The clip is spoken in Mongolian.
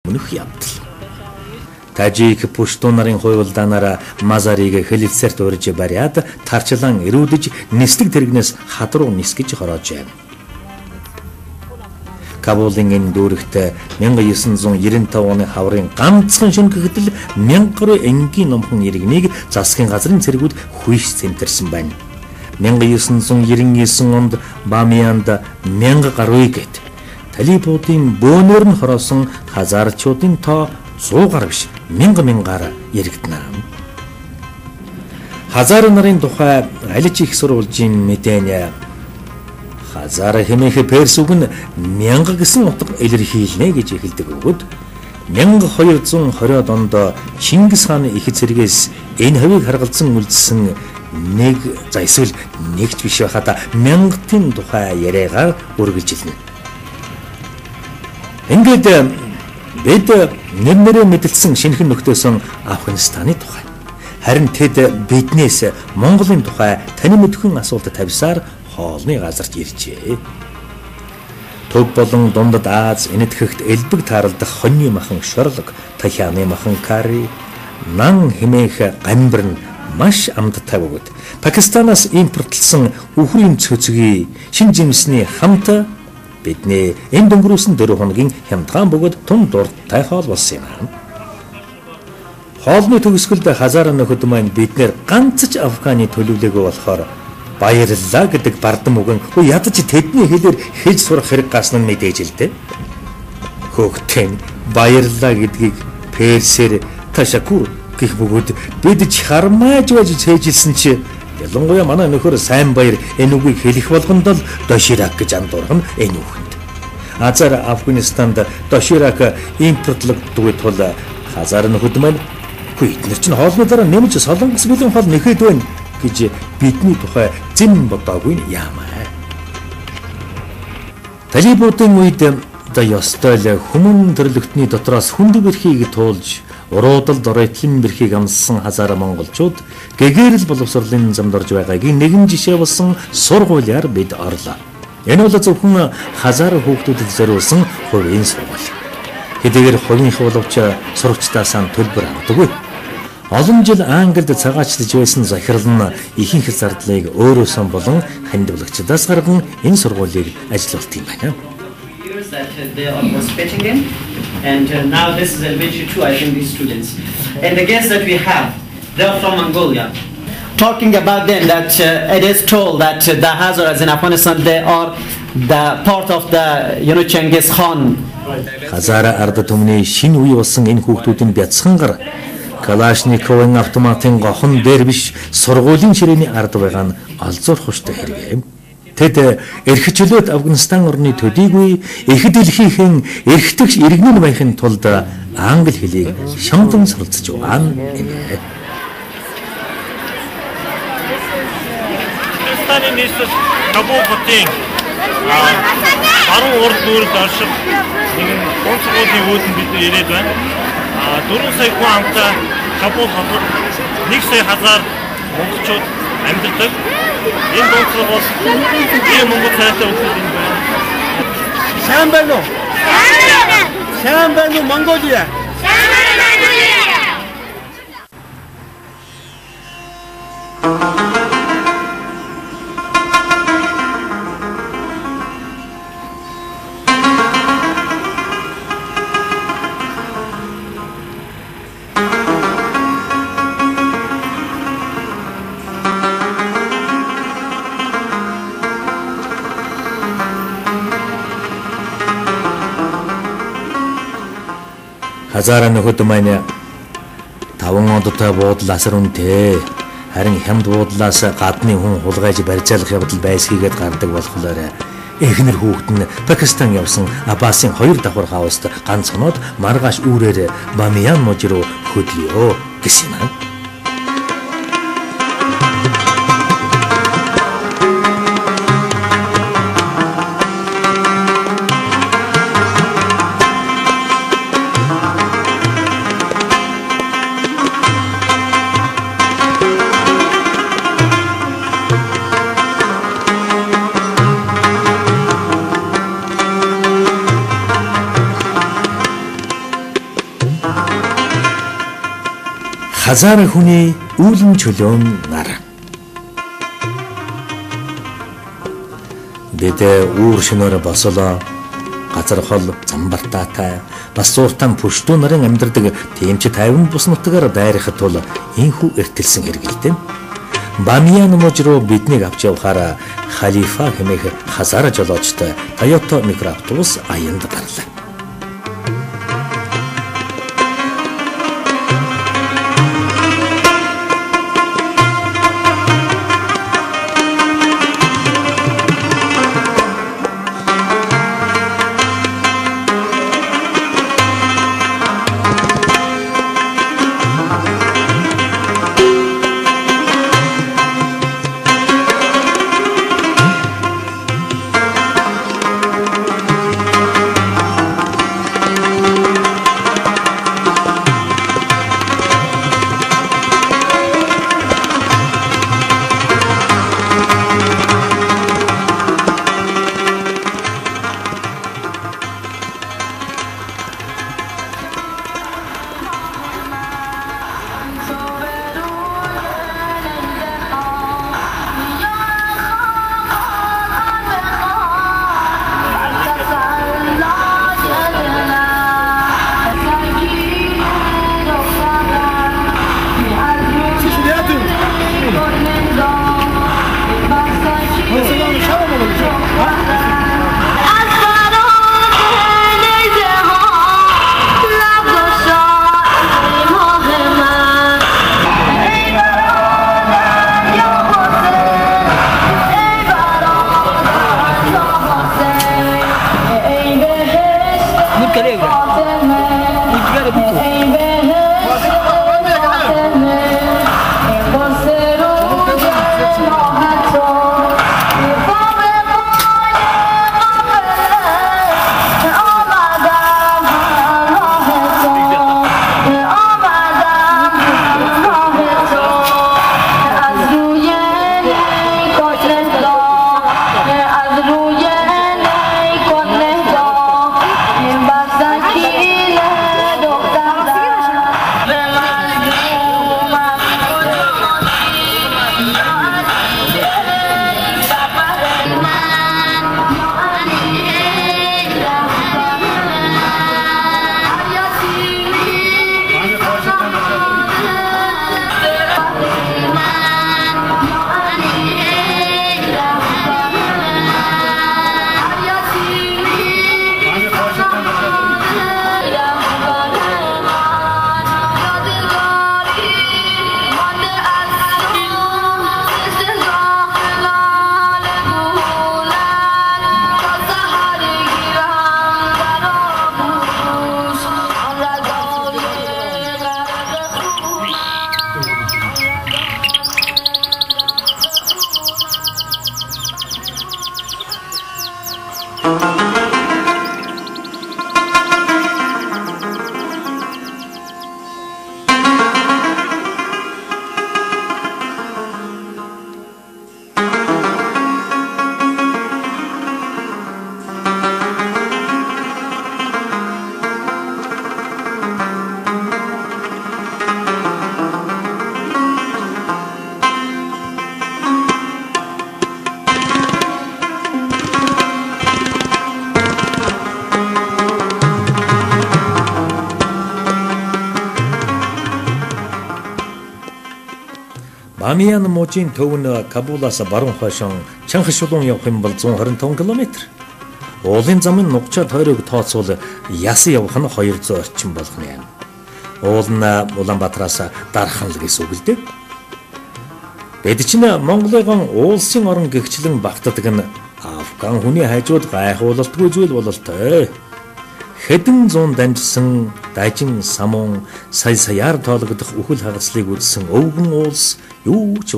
Мөнх явдал. Тажик пуштун нарын хуйлдаанаараа Мазарыг хэлэлцээрт урьж бариад тарчлан ирүүдж нислэг тэрэгнээс хадруу нисгэж хороожээ. Кабулын энэ дүүрэгт 1995 оны хаврын ганцхан шөнөхдөл 1000 гаруй энгийн номхон иргэнийг засгийн газрын цэргүүд хүйс цэмтэрсэн байна. 1999 онд Бамиянд 1000 гаруй гэт талибуудын бөөнөр нь хороосон хазаарчуудын тоо 100 гаруй биш 1000-1000-аар яригдана. Хазаар нарын тухай алиж их сурвалжийн мэдээний Хазаар хэмээх перс үг нь 1000 гэсэн утга илэрхийлнэ гэж эхэлдэг бөгөөд 1220 онд Чингис хааны их зэрэгээс энэ хавийг харгалзан үлдсэн нэг эсвэл нэгч биш байхад 1000-ийн тухай яриагаар үргэлжилнэ. Ингээд бид нэрнэрээ мэдэлсэн шинэхэн нөхдөсөн Афганистаны тухай. Харин тэд биднээс Монголын тухай тань мэдхэн асуулт тавьсаар хоолны газарт иржээ. Төв болон дундад Аз энэтхэгт элбэг таарлдах хоньны махан шорлог, тахианы махан карри, нан хэмээх гамбар нь маш амттай бөгөөд Пакистанаас импортлсон үхрийн цөцгий шин жимсний хамт бидний энэ дөнгөрөөсөн 4 хоногийн хямдхан бөгөөд тун дуртай хоол болсон юм. Хоолны төгсгөлд Хазаар нөхөд маань биднэр ганц ч Афганы төлөвлөгөө болохоор баярлалаа гэдэг бардам үгэн ядаж тэдний хэлээр хэлж сурах хэрэг гарсан нь мэдээж л дээ. Хөөхтэн баярлалаа гэдгийг персээр ташакур гэх бөгөөд бид чармааж байж цээжилсэн чи ялангуяа манай нөхөр сайн баяр энэ үгийг хэлэх болгонд л доширак гэж андуурх нь энэ үгэнд. Азар Афганистанд доширак импортлогддог тул Хазаар нөхөд маань эдгээр чинь хоолны дараа нэмж солонгос бүлээн хоол нэхэд байна гэж бидний тухай зэм бодоогүй яамаа. Талибуудын үед ёстой л хүмүүн төрлөختний дотроос хүндэг эрхийг туулж уруудалд оройтлын бэрхийг амссан Хазаар монголчууд гэгэрэл боловсролын замд орж байгаагийн нэгэн жишээ болсон сургуулиар бид орлоо. Энэ бол зөвхөн Хазаар хүүхдүүдэд зориулсан хувийн сургууль. Хэдийгээр хувийнхаа боловч сурагчдаас төлбөр авдаггүй. Олон жил Англид цагаачлаж байсан захирал нь ихэнх зардлыг өөрөөсөө болон хандивлагчдаас гарган энэ сургуулийг ажиллуулт юм байна. And now this is elementary 2, I think, these students. And the guests that we have, they're from Mongolia. Talking about them, that it is told that the Hazaras in Afghanistan, they are the part of the, Genghis Khan. Хазаар ард түмний шинэ үе болсон энэ хүүхдүүдийн бяцхан гар Калашниковын автоматын гохон дээр биш сургуулийн ширээний ард байгаа нь олзуурах хөштэй хэрэг. Тэд эрхчлөөд Афганистан орны төдийгүй их дэлхийнхэн эрхтгч иргэнийн байхын тулд англи хэлийг шамдан суралцж байгаа юм. Афганистаны нийслэл Кабул хотын баруун урд дүүрд орших нэгэн гол сургуулийн үүдэн бид ирээд байна. 4 сая хүн амтай Кабул хотод 1 сая Хазаар монголчууд амьдардаг. Энэ дуусах бол ийм монгол цайтай үйл юм байна. Сайн байна уу? Сайн байна уу Монголиа? Хазаар нөхөд маань 5 ондтой буудлаас үнтэй харин хямд буудлаас гадны хүн хулгайж барьцаалах явдал байсгийгээд гардаг болохоор эхнэр хүүхэд нь Пакистан явсан Аббасын 2 давхар хаваст ганц хоноод маргааш үүрээр Бамиян мужи руу хөдлөё гэсэн юм. Хазар хүний үүлэн чөлөөн нар. Дэдэ үүр шинээр босолоо газар хол замбартаатай бас сууртан пүштүү нарын амьдардаг тэмч тайван бус нутгаар дайрахад тул инхүү эртэлсэн хэрэгэлтэй. Бамиян муж руу биднийг авч явахаараа Халифа хэмээх хазар жолоочтой Toyota микроавтобус аянд гарлаа. Бамиян мужийн төв нь Кабулаас баруун хойшон Чанх шулуун явах юм бол 125 км. Уулын замын нугчаад тойрог тооцвол ясан явах нь 200 орчим болох юм. Уул нь Улаанбаатараас дархан л гэсэн үг л дээ. Бид чинь Монголын уулсын орон гэгчлэн багтдаг нь Афган хүний хажууд гайхуулалтгүй зүйл бололтой. Хэдэн зуун дамжсан дажин самун сая саяар тоологдох үхэл хагаслыг үзсэн өвгөн уулс юу ч